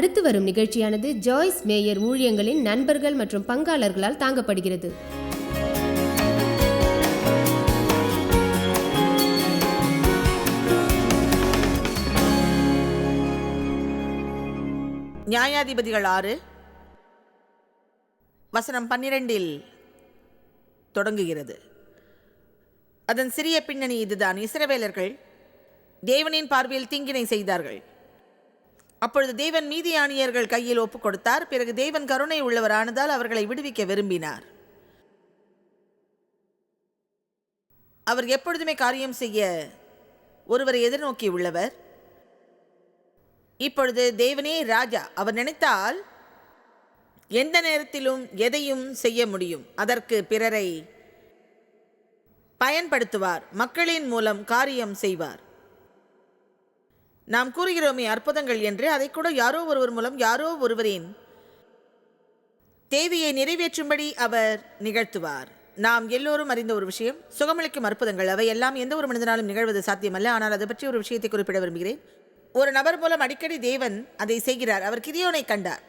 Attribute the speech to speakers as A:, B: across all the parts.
A: அடுத்து வரும் நிகழ்ச்சியானது ஜாய்ஸ் மேயர் ஊழியங்களின் நண்பர்கள் மற்றும் பங்காளர்களால் தாங்கப்படுகிறது.
B: நியாயாதிபதிகள் 6 வசனம் 12 தொடங்குகிறது. அதன் சிறிய பின்னணி இதுதான். இஸ்ரவேலர்கள் தேவனின் பார்வையில் தீங்கினை செய்தார்கள். அப்பொழுது தேவன் மீதியானியர்கள் கையில் ஒப்புக் கொடுத்தார். பிறகு தேவன் கருணை உள்ளவரானதால் அவர்களை விடுவிக்க விரும்பினார். அவர் எப்பொழுதுமே காரியம் செய்ய ஒருவரை எதிர்நோக்கி உள்ளவர். இப்பொழுது தேவனே ராஜா. அவர் நினைத்தால் எந்த நேரத்திலும் எதையும் செய்ய முடியும். அதற்கு பிறரை பயன்படுத்துவார். மக்களின் மூலம் காரியம் செய்வார். நாம் கூறுகிறோமே அற்புதங்கள் என்று, அதை கூட யாரோ ஒருவர் மூலம் யாரோ ஒருவரின் தேவையை நிறைவேற்றும்படி அவர் நிகழ்த்துவார். நாம் எல்லோரும் அறிந்த ஒரு விஷயம், சுகமளிக்கும் அற்புதங்கள் அவை எல்லாம் எந்த ஒரு மனிதனாலும் நிகழ்வது சாத்தியமல்ல. ஆனால் அதை பற்றி ஒரு விஷயத்தை குறிப்பிட விரும்புகிறேன். ஒரு நபர் மூலம் அடிக்கடி தேவன் அதை செய்கிறார். அவர் கிதியோனை கண்டார்.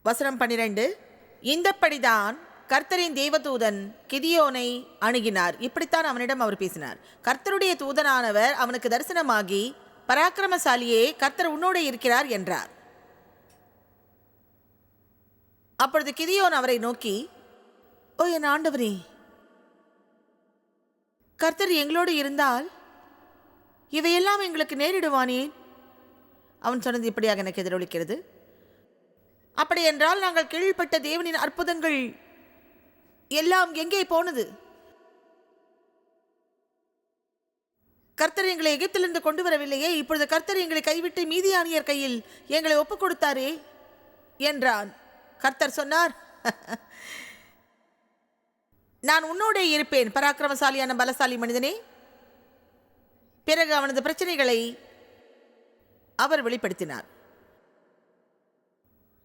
B: வசனம் 12, இந்தப்படிதான் கர்த்தரின் தேவதூதன் கிதியோனை அணுகினார். இப்படித்தான் அவனிடம் அவர் பேசினார். கர்த்தருடைய தூதனானவர் அவனுக்கு தரிசனமாகி, பராக்கிரமசாலியே, கர்த்தர் உன்னோடு இருக்கிறார் என்றார். அப்பொழுது கிதியோன் அவரை நோக்கி, ஓ என் ஆண்டவரே, கர்த்தர் எங்களோடு இருந்தால் இவையெல்லாம் எங்களுக்கு நேரிடுவானேன்? அவன் சொன்னது இப்படியாக எனக்கு எதிரொலிக்கிறது. அப்படி என்றால் நாங்கள் கீழ்ப்பட்ட தேவனின் அற்புதங்கள் எல்லாம் எங்கே போனது? கர்த்தர் எங்களை எகிப்திலிருந்து கொண்டு வரவில்லையே. இப்பொழுது கர்த்தர் எங்களை கைவிட்டு மீதியானியர் கையில் எங்களை ஒப்புக் கொடுத்தாரே என்றான். கர்த்தர் சொன்னார், நான் உன்னோடே இருப்பேன், பராக்கிரமசாலியான பலசாலி மனிதனே. பிறகு அவனது பிரச்சனைகளை அவர் வெளிப்படுத்தினார்.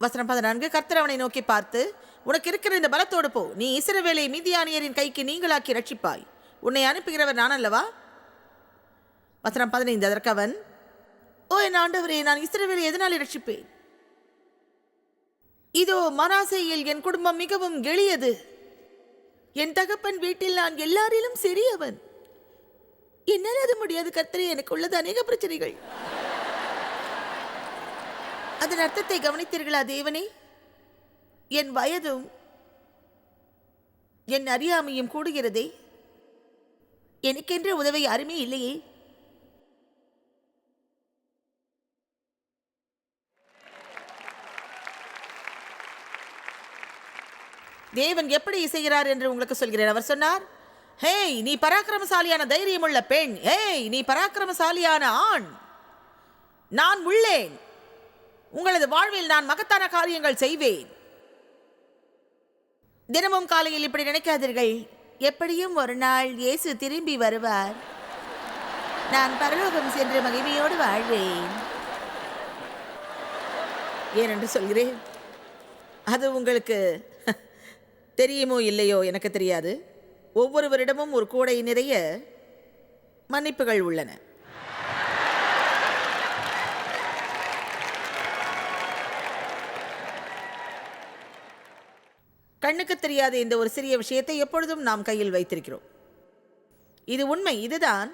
B: வசனம் 14, கர்த்தர் அவனை நோக்கி பார்த்து, உனக்கு இருக்கிற இந்த பலத்தோடு போ. நீ இஸ்ரவேலை மீதியானியரின் கைக்கு நீங்களாக்கி ரட்சிப்பாய். உன்னை அனுப்புகிறவர் நான் அல்லவா? வசனம் 15, அதற்கு அவன், ஓ என் ஆண்டவரே, நான் இஸ்ரவேலை எதனால் ரட்சிப்பேன்? இதோ மனாசேயில் என் குடும்பம் மிகவும் எளியது. என் தகப்பன் வீட்டில் நான் எல்லாரிலும் சிறியவன். என்னால் அது முடியாது கர்த்தரே, எனக்கு உள்ளது அநேக பிரச்சனைகள். அதன் அர்த்தத்தை கவனித்தீர்களா தேவனே? என் வயதும் என் அறியாமையும் கூடுகிறதே. எனக்கென்ற உதவி யாருமே இல்லையே. தேவன் எப்படி செய்கிறார் என்று உங்களுக்கு சொல்கிறேன். அவர் சொன்னார், ஹேய் நீ பராக்கிரமசாலியான தைரியமுள்ள பெண், ஹேய் நீ பராக்கிரமசாலியான ஆண், நான் உள்ளேன். உங்களது வாழ்வில் நான் மகத்தான காரியங்கள் செய்வேன். தினமும் காலையில் இப்படி நினைக்காதீர்கள், எப்படியும் ஒரு நாள் இயேசு திரும்பி வருவார், நான் பரலோகம் சென்று மகிமையோடு வாழ்வேன். ஏனென்று சொல்கிறேன், அது உங்களுக்கு தெரியுமோ இல்லையோ எனக்கு தெரியாது. ஒவ்வொருவரிடமும் ஒரு கூடை நிறைய மன்னிப்புகள் உள்ளன. கண்ணுக்கு தெரியாத இந்த ஒரு சிறிய விஷயத்தை எப்பொழுதும் நாம் கையில் வைத்திருக்கிறோம். இது உண்மை. இதுதான்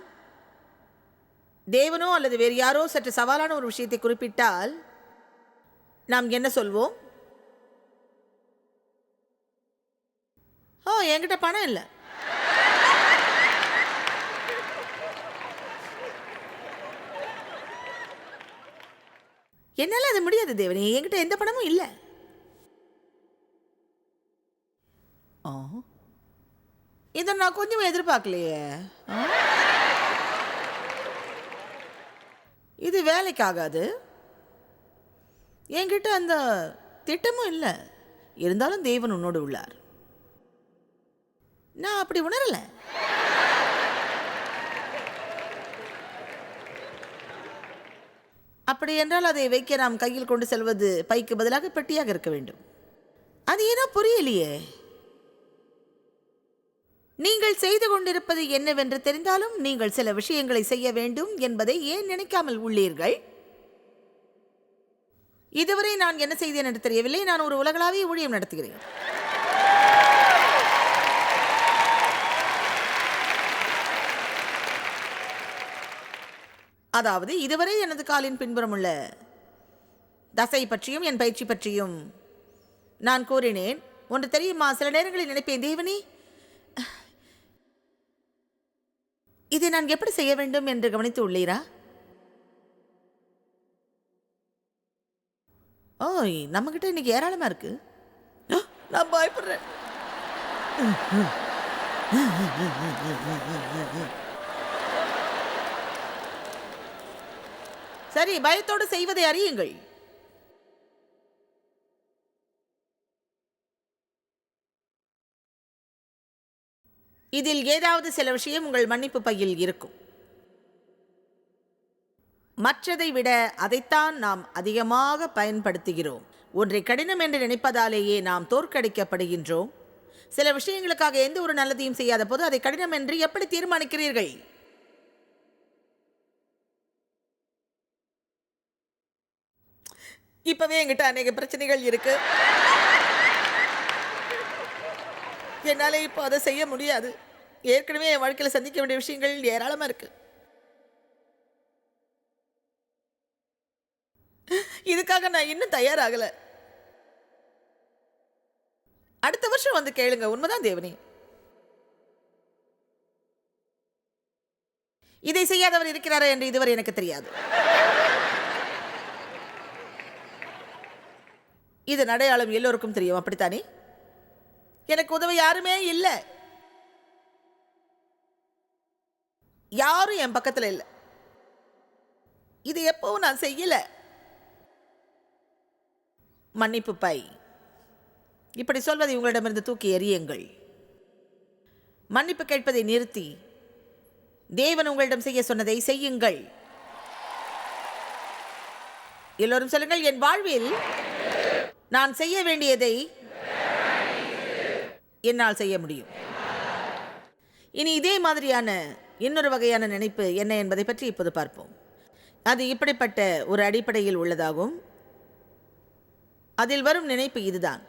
B: தேவனோ அல்லது வேறு யாரோ சற்று சவாலான ஒரு விஷயத்தை குறிப்பிட்டால் நாம் என்ன சொல்வோம்? ஓ என்கிட்ட பணம் இல்லை. என்னால் அது முடியாது தேவனே, என்கிட்ட எந்த பணமும் இல்லை. இதை நான் கொஞ்சம் எதிர்பார்க்கலையே. இது வேலைக்காகாது. என்கிட்ட அந்த திட்டமும் இல்லை. இருந்தாலும் தேவன் உன்னோடு உள்ளார். நான் அப்படி உணரல. அப்படி என்றால் அதை வைக்க நாம் கையில் கொண்டு செல்வது பைக்கு பதிலாக பெட்டியாக இருக்க வேண்டும். அது ஏனோ புரியலையே. நீங்கள் செய்து கொண்டிருப்பது என்னவென்று தெரிந்தாலும் நீங்கள் சில விஷயங்களை செய்ய வேண்டும் என்பதை ஏன் நினைக்காமல் உள்ளீர்கள்? இதுவரை நான் என்ன செய்தேன் என்று தெரியவில்லை. நான் ஒரு உலகளாவிய ஊழியம் நடத்துகிறேன். அதாவது இதுவரை எனது காலின் பின்புறம் உள்ள தசை பற்றியும் என் பயிற்சி பற்றியும் நான் கூறினேன். ஒன்று தெரியுமா, சில நேரங்களில் நினைப்பேன், தேவனே இதை நான் எப்படி செய்ய வேண்டும் என்று கவனித்து உள்ளீரா? ஓய், நம்மகிட்ட இன்னைக்கு ஏராளமா இருக்கு. நான் பயப்படுறேன். சரி, பயத்தோடு செய்வதை அறியுங்கள். இதில் ஏதாவது சில விஷயம் உங்கள் மன்னிப்பு பையில் இருக்கும். மற்றதை விட அதைத்தான் நாம் அதிகமாக பயன்படுத்துகிறோம். ஒன்றை கடினம் என்று நினைப்பதாலேயே நாம் தோற்கடிக்கப்படுகின்றோம். சில விஷயங்களுக்காக எந்த ஒரு நல்லதையும் செய்யாத போது அதை கடினம் என்று எப்படி தீர்மானிக்கிறீர்கள்? இப்பவே என்கிட்ட அநேக பிரச்சனைகள் இருக்கு. என்னால இப்போ அதை செய்ய முடியாது. ஏற்கனவே என் வாழ்க்கையில் சந்திக்க வேண்டிய விஷயங்கள் ஏராளமா இருக்கு. இதுக்காக நான் இன்னும் தயாராகல. அடுத்த வருஷம் வந்து கேளுங்க. உண்மைதான் தேவனே. இதை செய்யாதவர் இருக்கிறாரா என்று இதுவரை எனக்கு தெரியாது. இது அடையாளம் எல்லோருக்கும் தெரியும், அப்படித்தானே? எனக்கு உதவ யாருமே இல்லை. யாரும் என் பக்கத்தில் இல்லை. இது எப்பவும் நான் செய்யல. மன்னிப்பு பை. இப்படி சொல்வதை உங்களிடமிருந்து தூக்கி எறியுங்கள். மன்னிப்பு கேட்பதை நிறுத்தி தேவன் உங்களிடம் செய்ய சொன்னதை செய்யுங்கள். எல்லோரும் சொல்லுங்கள், என் வாழ்வில் நான் செய்ய வேண்டியதை என்னால் செய்ய முடியும். இனி இதே மாதிரியான இன்னொரு வகையான நினைப்பு என்ன என்பதை பற்றி இப்போது பார்ப்போம். அது இப்படிப்பட்ட ஒரு அடிப்படையில் உள்ளதாகும். அதில் வரும் நினைப்பு இதுதான்: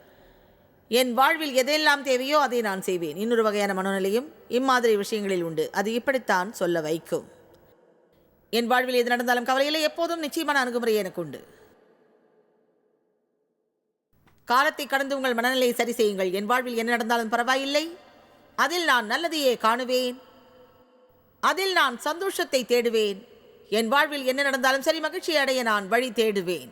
B: என் வாழ்வில் எதெல்லாம் தேவையோ அதை நான் செய்வேன். இன்னொரு வகையான மனோநிலையும் இம்மாதிரி விஷயங்களில் உண்டு. அது இப்படித்தான் சொல்ல வைக்கும்: என் வாழ்வில் எது நடந்தாலும் கவலையில்லை, எப்போதும் நிச்சயமான அணுகுமுறை எனக்கு உண்டு. காலத்தை கடந்து உங்கள் மனநிலையை சரி செய்யுங்கள். என் வாழ்வில் என்ன நடந்தாலும் பரவாயில்லை, அதில் நான் நல்லதையே காணுவேன், அதில் நான் சந்தோஷத்தை தேடுவேன். என் வாழ்வில் என்ன நடந்தாலும் சரி, மகிழ்ச்சியை அடைய நான் வழி தேடுவேன்.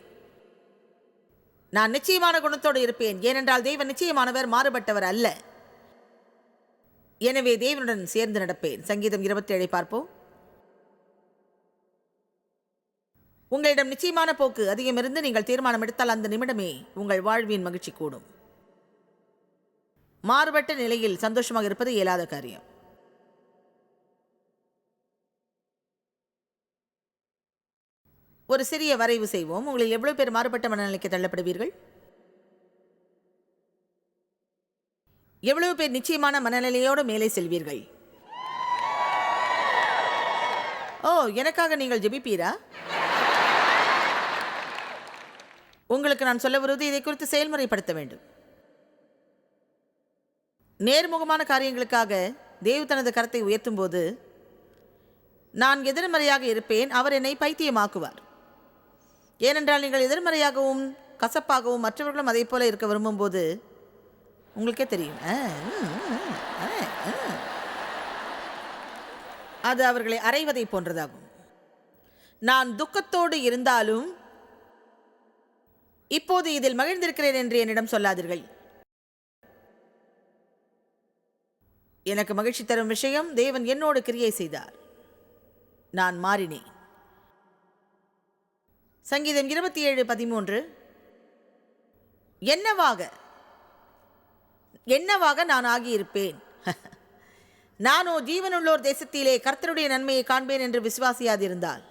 B: நான் நிச்சயமான குணத்தோடு இருப்பேன், ஏனென்றால் தேவன் நிச்சயமானவர், மாறுபட்டவர் அல்ல. எனவே தேவனுடன் சேர்ந்து நடப்பேன். சங்கீதம் 27 பார்ப்போம். உங்களிடம் நிச்சயமான போக்கு அதிகம் இருந்து நீங்கள் தீர்மானம் எடுத்தால் அந்த நிமிடமே உங்கள் வாழ்வின் மகிழ்ச்சி கூடும். மாறுபட்ட நிலையில் சந்தோஷமாக இருப்பது இயலாத காரியம். ஒரு சிறிய வரைவு செய்வோம். உங்களில் எவ்வளவு பேர் மாறுபட்ட மனநிலைக்கு தள்ளப்படுவீர்கள்? எவ்வளவு பேர் நிச்சயமான மனநிலையோடு மேலே செல்வீர்கள்? ஓ, எனக்காக நீங்கள் ஜெபிப்பீரா? உங்களுக்கு நான் சொல்ல வருவது இதை குறித்து செயல்முறைப்படுத்த வேண்டும். நேர்முகமான காரியங்களுக்காக தேவ் தனது கரத்தை உயர்த்தும் போது நான் எதிர்மறையாக இருப்பேன், அவர் என்னை பைத்தியமாக்குவார். ஏனென்றால் நீங்கள் எதிர்மறையாகவும் கசப்பாகவும் மற்றவர்களும் அதே போல இருக்க விரும்பும் போது உங்களுக்கே தெரியும், அது அவர்களை அறைவதை போன்றதாகும். நான் துக்கத்தோடு இருந்தாலும் இப்போது இதில் மகிழ்ந்திருக்கிறேன் என்று என்னிடம் சொல்லாதீர்கள். எனக்கு மகிழ்ச்சி தரும் விஷயம், தேவன் என்னோடு கிரியை செய்தார், நான் மாறினேன். சங்கீதம் 27:13, என்னவாக நான் ஆகியிருப்பேன், நானோ ஜீவனுள்ளோர் தேசத்திலே கர்த்தருடைய நன்மையை காண்பேன் என்று விசுவாசியாதிருந்தால்.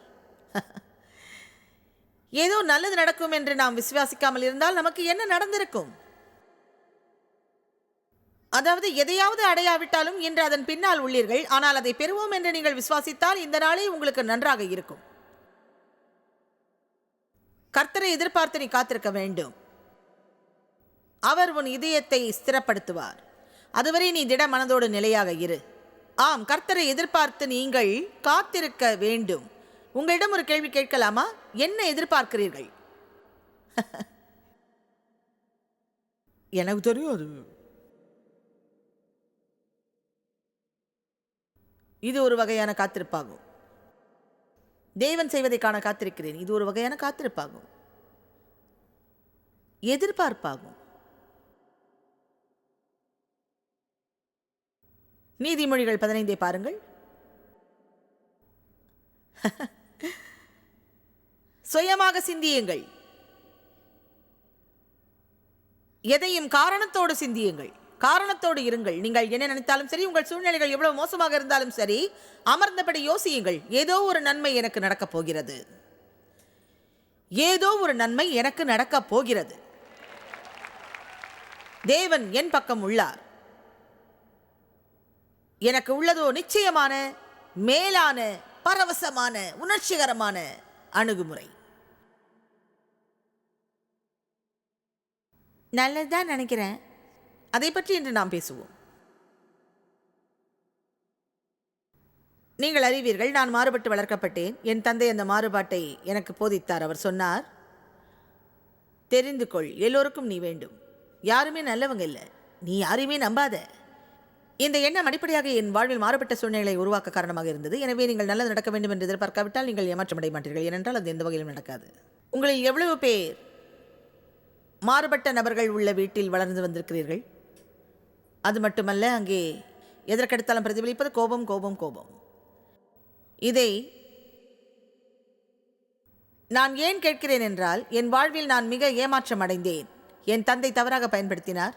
B: ஏதோ நல்லது நடக்கும் என்று நாம் விசுவாசிக்காமல் இருந்தால் நமக்கு என்ன நடந்திருக்கும்? அதாவது எதையாவது அடையாவிட்டாலும் இன்று அதன் பின்னால் உள்ளீர்கள், ஆனால் அதை பெறுவோம் என்று நீங்கள் விசுவாசித்தால் இந்த நாளே உங்களுக்கு நன்றாக இருக்கும். கர்த்தரை எதிர்பார்த்து நீ காத்திருக்க வேண்டும். அவர் உன் இதயத்தை ஸ்திரப்படுத்துவார். அதுவரை நீ திட மனதோடு நிலையாக இரு. ஆம், கர்த்தரை எதிர்பார்த்து நீங்கள் காத்திருக்க வேண்டும். உங்களிடம் ஒரு கேள்வி கேட்கலாமா? என்ன எதிர்பார்க்கிறீர்கள்? எனக்கு தெரியாது. இது ஒரு வகையான காத்திருப்பாகும். தேவன் செய்வதை காண காத்திருக்கிறேன். இது ஒரு வகையான காத்திருப்பாகும், எதிர்பார்ப்பாகும். நீதிமொழிகள் 15 பாருங்கள். சுயமாக சிந்தியுங்கள், எதையும் காரணத்தோடு சிந்தியுங்கள், காரணத்தோடு இருங்கள். நீங்கள் என்ன நினைத்தாலும் சரி, உங்கள் சூழ்நிலைகள் எவ்வளவு மோசமாக இருந்தாலும் சரி, அமர்ந்தபடி யோசியுங்கள். ஏதோ ஒரு நன்மை எனக்கு நடக்கப் போகிறது, ஏதோ ஒரு நன்மை எனக்கு நடக்கப் போகிறது. தேவன் என் பக்கம் உள்ளார். எனக்கு உள்ளதோ நிச்சயமான, மேலான, பரவசமான, உணர்ச்சிகரமான அணுகுமுறை. நல்லதுதான் நினைக்கிறேன். அதை பற்றி இன்று நாம் பேசுவோம். நீங்கள் அறிவீர்கள், நான் மாறுபட்டு வளர்க்கப்பட்டேன். என் தந்தை அந்த மாறுபாட்டை எனக்கு போதித்தார். அவர் சொன்னார், தெரிந்து கொள், எல்லோருக்கும் நீ வேண்டும். யாருமே நல்லவங்க இல்லை, நீ யாரையுமே நம்பாத. இந்த எண்ணம் அடிப்படையாக என் வாழ்வில் மாறுபட்ட சூழ்நிலைகளை உருவாக்க காரணமாக இருந்தது. எனவே நீங்கள் நல்லது நடக்க வேண்டும் என்று எதிர்பார்க்காவிட்டால் நீங்கள் ஏமாற்றமடைய மாட்டீர்கள். ஏனென்றால் அது எந்த வகையிலும் நடக்காது. உங்களில் எவ்வளவு பேர் மாறுபட்ட நபர்கள் உள்ள வீட்டில் வளர்ந்து வந்திருக்கிறீர்கள்? அது மட்டுமல்ல, அங்கே எதற்கெடுத்தாலும் பிரதிபலிப்பது கோபம், கோபம், கோபம். இதை நான் ஏன் கேட்கிறேன் என்றால், என் வாழ்வில் நான் மிக ஏமாற்றம் அடைந்தேன். என் தந்தை தவறாக பயன்படுத்தினார்.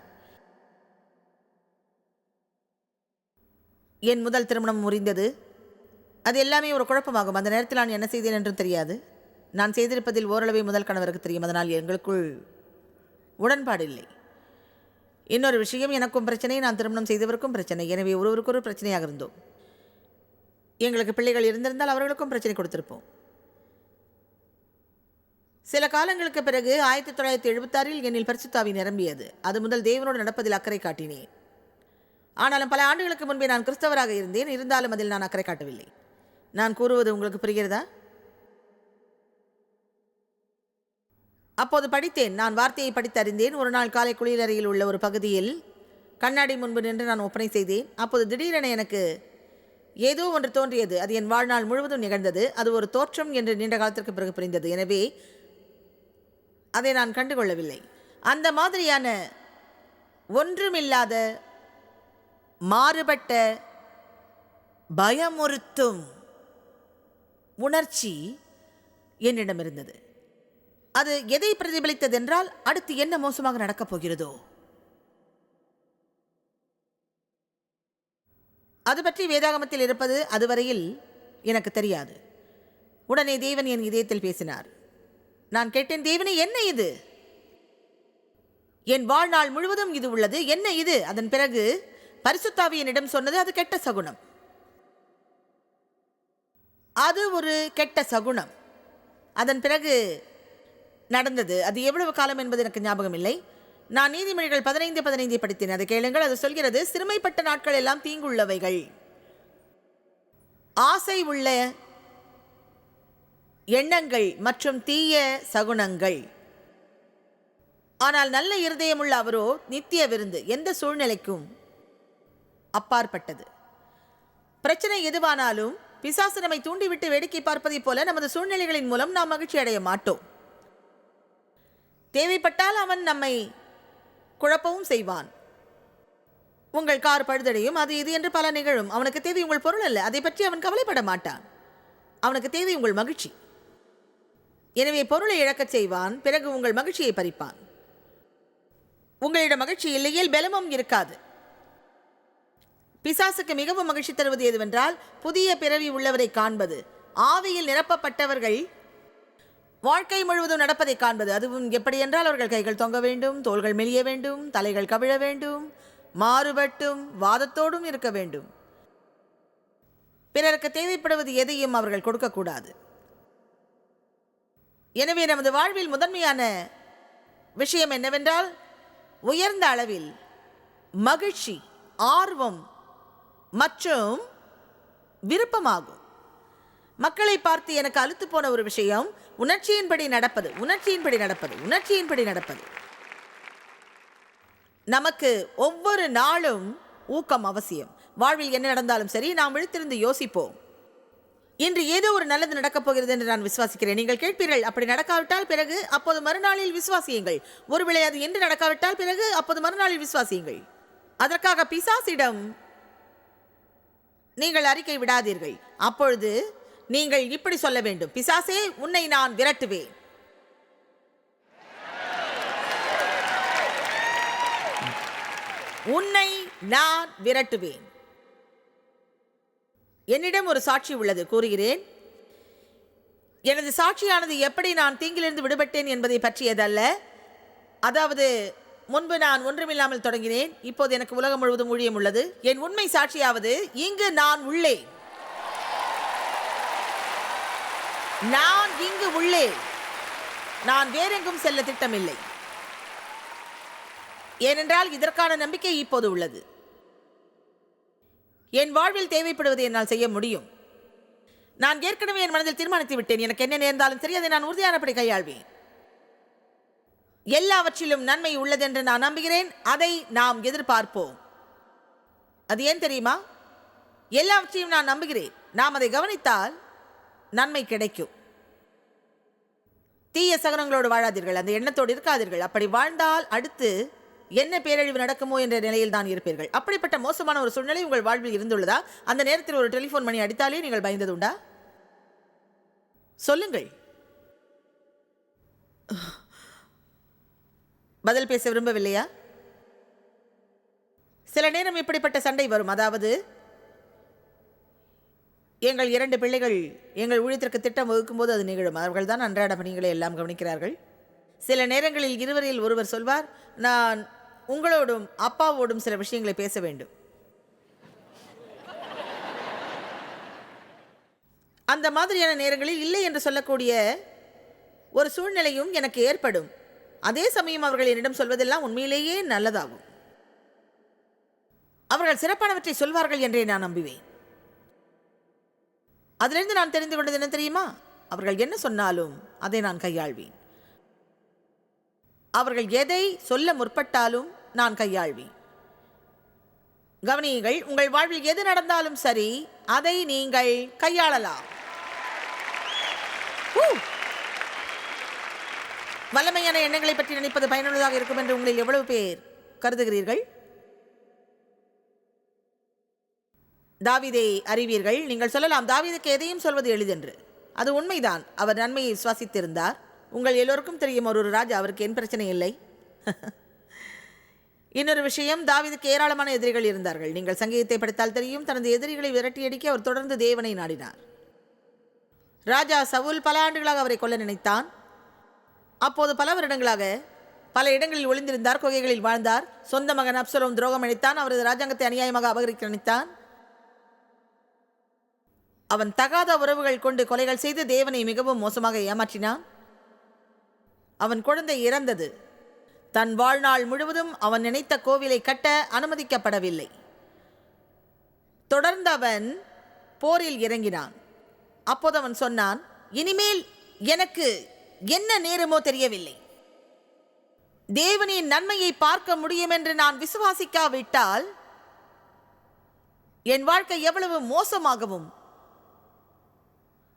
B: என் முதல் திருமணம் முறிந்தது. அது எல்லாமே ஒரு குழப்பமாகும். அந்த நேரத்தில் நான் என்ன செய்தேன் என்றும் தெரியாது. நான் செய்திருப்பதில் ஓரளவே முதல் கணவருக்கு தெரியும். அதனால் எங்களுக்குள் உடன்பாடு இல்லை. இன்னொரு விஷயம், எனக்கும் பிரச்சனை, நான் திருமணம் செய்தவருக்கும் பிரச்சனை. எனவே ஒருவருக்கு ஒரு பிரச்சனையாக இருந்தோம். எங்களுக்கு பிள்ளைகள் இருந்திருந்தால் அவர்களுக்கும் பிரச்சனை கொடுத்திருப்போம். சில காலங்களுக்கு பிறகு 1976 என்னில் பரிசுத்த ஆவி நிரம்பியது. அது முதல் தேவனோடு நடப்பதில் அக்கறை காட்டினேன். ஆனாலும் பல ஆண்டுகளுக்கு முன்பே நான் கிறிஸ்தவராக இருந்தேன். இருந்தாலும் அதில் நான் அக்கறை காட்டவில்லை. நான் கூறுவது உங்களுக்கு புரிகிறதா? அப்போது படித்தேன். நான் வார்த்தையை படித்து அறிந்தேன். ஒரு நாள் காலை குளியலறையில் உள்ள ஒரு பகுதியில் கண்ணாடி முன்பு நின்று நான் ஒப்பனை செய்தேன். அப்போது திடீரென எனக்கு ஏதோ ஒன்று தோன்றியது. அது என் வாழ்நாள் முழுவதும் நிகழ்ந்தது. அது ஒரு தோற்றம் என்று நீண்ட காலத்திற்கு பிறகு புரிந்தது. எனவே அதை நான் கண்டுகொள்ளவில்லை. அந்த மாதிரியான ஒன்றுமில்லாத, மாறுபட்ட, பயமுறுத்தும் உணர்ச்சி என்னிடம் இருந்தது. அது எதை பிரதிபலித்தது என்றால், அடுத்து என்ன மோசமாக நடக்கப் போகிறதோ அது பற்றி வேதாகமத்தில் இருப்பது அதுவரையில் எனக்கு தெரியாது. உடனே தேவன் என் இதயத்தில் பேசினார். நான் கேட்டேன், தேவனே, என்ன இது? என் வாழ்நாள் முழுவதும் இது உள்ளது, என்ன இது? அதன் பிறகு பரிசுத்த ஆவி என்னிடம் சொன்னது, அது கெட்ட சகுனம். அது ஒரு கெட்ட சகுனம். அதன் பிறகு நடந்தது. அது எவ்வளவு காலம் என்பது எனக்கு ஞாபகம் இல்லை. நான் நீதிமொழிகள் 15:15 படித்தேன். அதை கேளுங்கள். அது சொல்கிறது, சிறுமைப்பட்ட நாட்கள் எல்லாம் தீங்குள்ளவைகள், ஆசை உள்ள எண்ணங்கள் மற்றும் தீய சகுனங்கள். ஆனால் நல்ல இருதயமுள்ள அவரோ நித்திய விருந்து, எந்த சூழ்நிலைக்கும் அப்பாற்பட்டது. பிரச்சனை எதுவானாலும் பிசாசு நம்மை தூண்டிவிட்டு வேடிக்கை பார்ப்பதைப் போல நமது சூழ்நிலைகளின் மூலம் நாம் மகிழ்ச்சி அடைய மாட்டோம். தேவைப்பட்டால் அவன் நம்மை குழப்பவும் செய்வான். உங்கள் கார் பழுதடையும், அது இது என்று பல நிகழும். அவனுக்கு தேவை உங்கள் பொருள் அல்ல. அதை பற்றி அவன் கவலைப்பட மாட்டான். அவனுக்கு தேவை உங்கள் மகிழ்ச்சி. எனவே பொருளை இழக்கச் செய்வான், பிறகு உங்கள் மகிழ்ச்சியை பறிப்பான். உங்களிடம் மகிழ்ச்சி இல்லையேல் பலமும் இருக்காது. பிசாசுக்கு மிகவும் மகிழ்ச்சி தருவது எதுவென்றால், புதிய பிறவி உள்ளவரை காண்பது. ஆவியில் நிரப்பப்பட்டவர்கள் வாழ்க்கை முழுவதும் நடப்பதை காண்பது. அதுவும் எப்படி என்றால், அவர்கள் கைகள் தொங்க வேண்டும், தோள்கள் மெலிய வேண்டும், தலைகள் கவிழ வேண்டும், மாறுபட்டும் வாதத்தோடும் இருக்க வேண்டும். பிறருக்கு தேவைப்படுவது எதையும் அவர்கள் கொடுக்கக்கூடாது. எனவே நமது வாழ்வில் முதன்மையான விஷயம் என்னவென்றால் உயர்ந்த அளவில் மகிழ்ச்சி, ஆர்வம் மற்றும் விருப்பமாகும். மக்களை பார்த்து எனக்கு அலுத்து போன ஒரு விஷயம் உணர்ச்சியின்படி நடப்பது. நமக்கு ஒவ்வொரு நாளும் ஊக்கம் அவசியம். வாழ்வில் என்ன நடந்தாலும் சரி, நாம் விழித்திருந்து யோசிப்போம். இன்று ஏதோ ஒரு நல்லது நடக்கப் போகிறது என்று நான் விசுவாசிக்கிறேன். நீங்கள் கேட்பீர்கள், அப்படி நடக்காவிட்டால் பிறகு அப்போது மறுநாளில் விசுவாசியுங்கள். ஒருவேளை அது என்று நடக்காவிட்டால் பிறகு அப்போது மறுநாளில் விசுவாசியுங்கள். அதற்காக பிசாசிடம் நீங்கள் அறிக்கை விடாதீர்கள். அப்பொழுது நீங்கள் இப்படி சொல்ல வேண்டும், பிசாசே, உன்னை நான் விரட்டுவேன். உன்னை நான் விரட்டுவேன். என்னிடம் ஒரு சாட்சி உள்ளது, கூறுகிறேன். எனது சாட்சியானது எப்படி நான் தீங்கிலிருந்து விடுபட்டேன் என்பதை பற்றியதல்ல. அதாவது, முன்பு நான் ஒன்றுமில்லாமல் தொடங்கினேன். இப்போது எனக்கு உலகம் முழுவதும் ஊழியம் உள்ளது. என் உண்மை சாட்சியாவது, இங்கு நான் உள்ளேன். நான் இங்கு உள்ளேன். நான் வேறெங்கும் செல்ல திட்டமில்லை. ஏனென்றால் இதற்கான நம்பிக்கை இப்போது உள்ளது. என் வாழ்வில் தேவைப்படுவதை என்னால் செய்ய முடியும். நான் ஏற்கனவே என் மனதில் தீர்மானித்து விட்டேன். எனக்கு என்ன நேர்ந்தாலும் சரி, அதை நான் உறுதியானபடி கையாள்வேன். எல்லாவற்றிலும் நன்மை உள்ளது என்று நான் நம்புகிறேன். அதை நாம் எதிர்பார்ப்போம். அது ஏன் தெரியுமா? எல்லாவற்றையும் நான் நம்புகிறேன். நாம் அதை கவனித்தால் நன்மை கிடைக்கும். தீய சகுனங்களோடு வாழாதீர்கள். அந்த எண்ணத்தோடு இருக்காதீர்கள். அப்படி வாழ்ந்தால் அடுத்து என்ன பேரழிவு நடக்குமோ என்ற நிலையில் தான் இருப்பீர்கள். அப்படிப்பட்ட மோசமான ஒரு சூழ்நிலை உங்கள் வாழ்வில் இருந்துள்ளதா? அந்த நேரத்தில் ஒரு டெலிபோன் மணி அடித்தாலே நீங்கள் பயந்தது உண்டா? சொல்லுங்கள். பதில் பேச விரும்பவில்லையா? சில நேரம் இப்படிப்பட்ட சண்டை வரும். அதாவது, எங்கள் 2 பிள்ளைகள் எங்கள் ஊழியத்திற்கு திட்டம் வகுக்கும் போது அது நிகழும். அவர்கள் தான் அன்றாட பணிகளை எல்லாம் கவனிக்கிறார்கள். சில நேரங்களில் இருவரில் ஒருவர் சொல்வார், நான் உங்களோடும் அப்பாவோடும் சில விஷயங்களை பேச வேண்டும். அந்த மாதிரியான நேரங்களில் இல்லை என்று சொல்லக்கூடிய ஒரு சூழ்நிலையும் எனக்கு ஏற்படும். அதே சமயம் அவர்கள் என்னிடம் சொல்வதெல்லாம் உண்மையிலேயே நல்லதாகும். அவர்கள் சிறப்பானவற்றை சொல்வார்கள் என்றே நான் நம்புவேன். அதிலிருந்து நான் தெரிந்து கொண்டது என்ன தெரியுமா? அவர்கள் என்ன சொன்னாலும் அதை நான் கையாள்வேன். அவர்கள் எதை சொல்ல முற்பட்டாலும் நான் கையாள்வேன். கவனியுங்கள், உங்கள் வாழ்வில் எது நடந்தாலும் சரி, அதை நீங்கள் கையாளலாம். வல்லமையான எண்ணங்களை பற்றி நினைப்பது பயனுள்ளதாக இருக்கும் என்று உங்களில் எவ்வளவு பேர் கருதுகிறீர்கள்? தாவீதை அறிவீர்கள். நீங்கள் சொல்லலாம், தாவீதுக்கு எதையும் சொல்வது எளிதென்று. அது உண்மைதான். அவர் நன்மையை விசுவாசித்திருந்தார். உங்கள் எல்லோருக்கும் தெரியும், ஒரு ராஜா, அவருக்கு என் பிரச்சனை இல்லை. இன்னொரு விஷயம், தாவீதுக்கு ஏராளமான எதிரிகள் இருந்தார்கள். நீங்கள் சங்கீதத்தை படித்தால் தெரியும். தனது எதிரிகளை விரட்டியடிக்க அவர் தொடர்ந்து தேவனை நாடினார். ராஜா சவுல் பல ஆண்டுகளாக அவரை கொல்ல நினைத்தான். அப்போது பல வருடங்களாக பல இடங்களில் ஒளிந்திருந்தார், குகைகளில் வாழ்ந்தார். சொந்த மகன் அப்சலோம் துரோகம் அளித்தான். அவரது ராஜாங்கத்தை அநியாயமாக அபகரிக்க நினைத்தான். அவன் தகாத உறவுகள் கொண்டு கொலைகள் செய்து தேவனை மிகவும் மோசமாக ஏமாற்றினான். அவன் குழந்தை இறந்தது. தன் வாழ்நாள் முழுவதும் அவன் நினைத்த கோவிலை கட்ட அனுமதிக்கப்படவில்லை. தொடர்ந்து அவன் போரில் இறங்கினான். அப்போது அவன் சொன்னான், இனிமேல் எனக்கு என்ன நேரமோ தெரியவில்லை. தேவனின் நன்மையை பார்க்க முடியும் என்று நான் விசுவாசிக்காவிட்டால் என் வாழ்க்கை எவ்வளவு மோசமாகவும்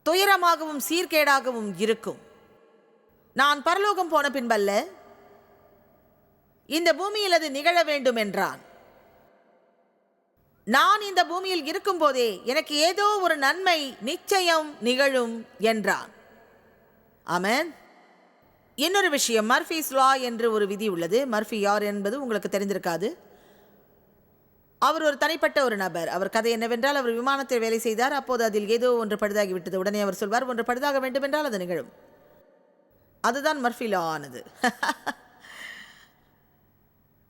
B: துயரமாகவும் சீர்கேடாகவும் இருக்கும். நான் பரலோகம் போன பின்பல்ல, இந்த பூமியில் அது நிகழ வேண்டும் என்றான். நான் இந்த பூமியில் இருக்கும் போதே எனக்கு ஏதோ ஒரு நன்மை நிச்சயம் நிகழும் என்றான். ஆமென். இன்னொரு விஷயம், மர்ஃபீஸ் லா என்று ஒரு விதி உள்ளது. மர்ஃபி யார் என்பது உங்களுக்கு தெரிந்திருக்காது. அவர் ஒரு தனிப்பட்ட ஒரு நபர். அவர் கதை என்னவென்றால், அவர் விமானத்தில் வேலை செய்தார். அப்போது அதில் ஏதோ ஒன்று பழுதாகிவிட்டது. உடனே அவர் சொல்வார், ஒன்று பழுதாக வேண்டும் என்றால் அது நிகழும். அதுதான் மர்ஃபி லா ஆனது.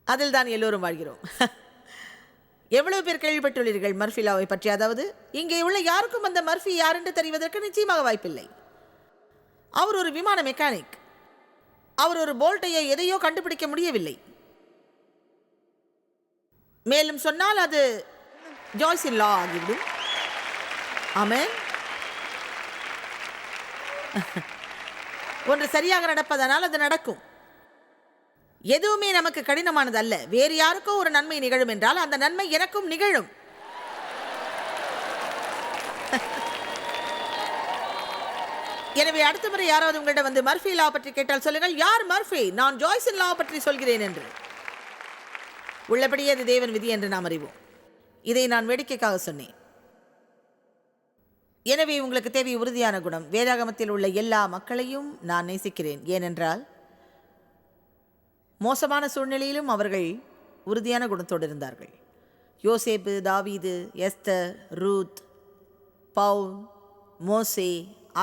B: அதில் தான் எல்லோரும் வாழ்கிறோம். எவ்வளவு பேர் கேள்விப்பட்டுள்ளீர்கள் மர்ஃபி லாவை பற்றி? அதாவது, இங்கே உள்ள யாருக்கும் அந்த மர்ஃபி யார் என்று தெரிவதற்கு நிச்சயமாக வாய்ப்பில்லை. அவர் ஒரு விமான மெக்கானிக். அவர் ஒரு போல்ட்டையோ எதையோ கண்டுபிடிக்க முடியவில்லை. மேலும் சொன்னால் அது ஜாய்ஸின் லா ஆகிவிடும். ஆமென். ஒன்று சரியாக நடப்பதனால் அது நடக்கும். எதுவுமே நமக்கு கடினமானது அல்ல. வேறு யாருக்கோ ஒரு நன்மை நிகழும் என்றால் அந்த நன்மை எனக்கும் நிகழும். எனவே அடுத்த முறை யாராவது உங்களிடம் வந்து மர்ஃபி லா பற்றி கேட்டால் சொல்லுங்கள், யார் மர்ஃபி? நான் ஜாய்ஸின் லா பற்றி சொல்கிறேன் என்று. உள்ளபடியே அது தேவன் விதி என்று நாம் அறிவோம். இதை நான் வேடிக்கைக்காக சொன்னேன். எனவே உங்களுக்கு தேவை உறுதியான குணம். வேதாகமத்தில் உள்ள எல்லா மக்களையும் நான் நேசிக்கிறேன். ஏனென்றால் மோசமான சூழ்நிலையிலும் அவர்கள் உறுதியான குணத்தோடு இருந்தார்கள். யோசேப்பு, தாவீது, எஸ்தர், ரூத், பவுல், மோசே,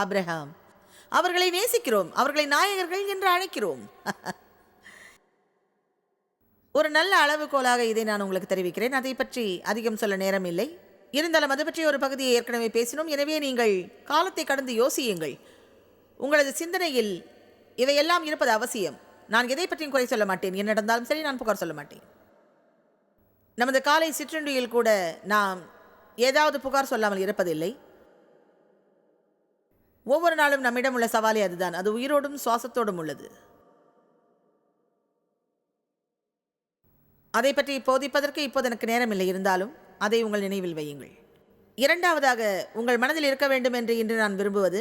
B: ஆபிரகாம். அவர்களை நேசிக்கிறோம். அவர்களை நாயகர்கள் என்று அழைக்கிறோம். ஒரு நல்ல அளவுகோலாக இதை நான் உங்களுக்கு தெரிவிக்கிறேன். அதை பற்றி அதிகம் சொல்ல நேரம் இல்லை. இருந்தாலும் அது பற்றி ஒரு பகுதியை ஏற்கனவே பேசினோம். எனவே நீங்கள் காலத்தை கடந்து யோசியுங்கள். உங்களது சிந்தனையில் இவையெல்லாம் இருப்பது அவசியம். நான் எதை பற்றியும் குறை சொல்ல மாட்டேன். என்ன நடந்தாலும் சரி, நான் புகார் சொல்ல மாட்டேன். நமது காலை சிற்றுண்டியில் கூட நாம் ஏதாவது புகார் சொல்லாமல் இருப்பதில்லை. ஒவ்வொரு நாளும் நம்மிடம் உள்ள சவாலே அதுதான். அது உயிரோடும் சுவாசத்தோடும் உள்ளது. அதை பற்றி போதிப்பதற்கு இப்போது எனக்கு நேரம் இல்லை. இருந்தாலும் அதை உங்கள் நினைவில் வையுங்கள். இரண்டாவதாக, உங்கள் மனதில் இருக்க வேண்டும் என்று இன்று நான் விரும்புவது,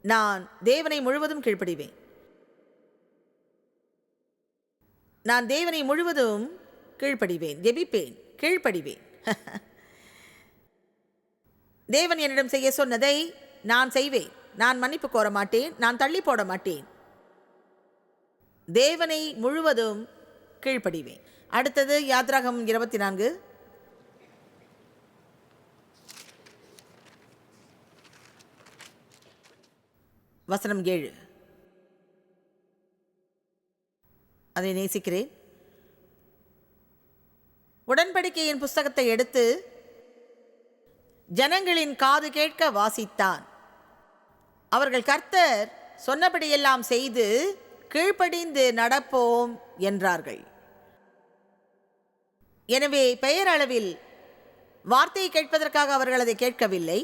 B: நான் தேவனை முழுவதும் கீழ்ப்படிவேன். நான் தேவனை முழுவதும் கீழ்ப்படிவேன், ஜெபிப்பேன், கீழ்ப்படிவேன். தேவன் என்னிடம் செய்ய சொன்னதை நான் செய்வேன். நான் மன்னிப்பு கோர மாட்டேன். நான் தள்ளி போட மாட்டேன். தேவனை முழுவதும் கீழ்ப்படிவேன். அடுத்தது யாத்ராகம் 24 வசனம் 7. அதை நேசிக்கிறேன். உடன்படிக்கையின் புஸ்தகத்தை எடுத்து ஜனங்களின் காது கேட்க வாசித்தான். அவர்கள் கர்த்தர் சொன்னபடியெல்லாம் செய்து கீழ்ப்படிந்து நடப்போம் என்றார்கள். எனவே பெயரளவில் வார்த்தையை கேட்பதற்காக அவர்கள் அதை கேட்கவில்லை.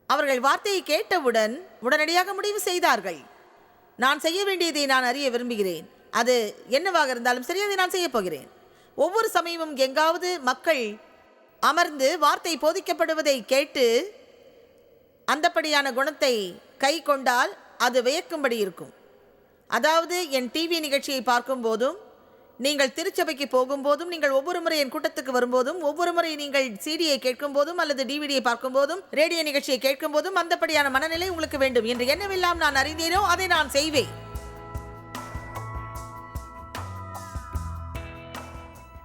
B: அவர்கள் வார்த்தையை கேட்டவுடன் உடனடியாக முடிவு செய்தார்கள். நான் செய்ய வேண்டியதை நான் அறிய விரும்புகிறேன். அது என்னவாக இருந்தாலும் சரி, அதை நான் செய்யப் போகிறேன். ஒவ்வொரு சமயமும் எங்காவது மக்கள் அமர்ந்து வார்த்தை போதிக்கப்படுவதை கேட்டு அந்தப்படியான குணத்தை கை கொண்டால் அது வியக்கும்படி இருக்கும். அதாவது என் டிவி நிகழ்ச்சியை பார்க்கும் போதும், நீங்கள் திருச்சபைக்கு போகும்போதும், நீங்கள் ஒவ்வொரு முறை என் கூட்டத்துக்கு வரும்போதும், ஒவ்வொரு முறை நீங்கள் சிடியை கேட்கும் போதும் அல்லது டிவிடியை பார்க்கும் போதும், ரேடியோ நிகழ்ச்சியை கேட்கும் போதும் அந்தப்படியான மனநிலை உங்களுக்கு வேண்டும் என்று என்னவெல்லாம் நான் அறிந்தேனோ அதை நான் செய்வேன்.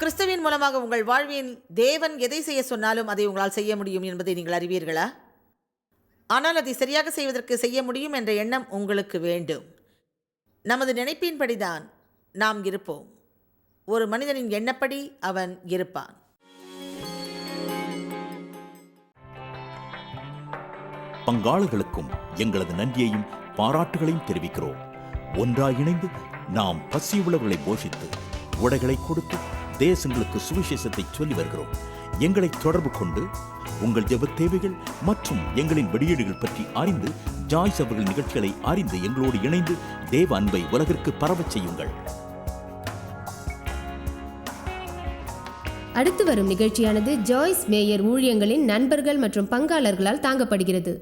B: கிறிஸ்துவின் மூலமாக உங்கள் வாழ்வின் தேவன் எதை செய்ய சொன்னாலும் அதை உங்களால் செய்ய முடியும் என்பதை நீங்கள் அறிவீர்களா? ஆனால் அதை சரியாக செய்வதற்கு செய்ய முடியும் என்ற எண்ணம் உங்களுக்கு வேண்டும். நமது நினைப்பின்படிதான் நாம் இருப்போம். ஒரு மனிதனின் எண்ணப்படி அவன் இருப்பான்.
C: பங்காளர்களுக்கும் எங்களது நன்றியையும் பாராட்டுகளையும் தெரிவிக்கிறோம். ஒன்றாய் இணைந்து நாம் பசியுள்ளவர்களை போஷித்து உடைகளை கொடுத்து தேசங்களுக்கு சுவிசேஷத்தை சொல்லி வருகிறோம். எங்களை தொடர்பு கொண்டு உங்கள் ஜெப தேவைகள் மற்றும் எங்களின் வெளியீடுகள் பற்றி அறிந்து ஜாய்ஸ் அவர்கள் நிகழ்ச்சிகளை அறிந்து எங்களோடு இணைந்து தேவ அன்பை உலகிற்கு பரவச் செய்யுங்கள்.
A: அடுத்து வரும் நிகழ்ச்சியானது ஜாய்ஸ் மேயர் ஊழியங்களின் நண்பர்கள் மற்றும் பங்காளர்களால் தாங்கப்படுகிறது.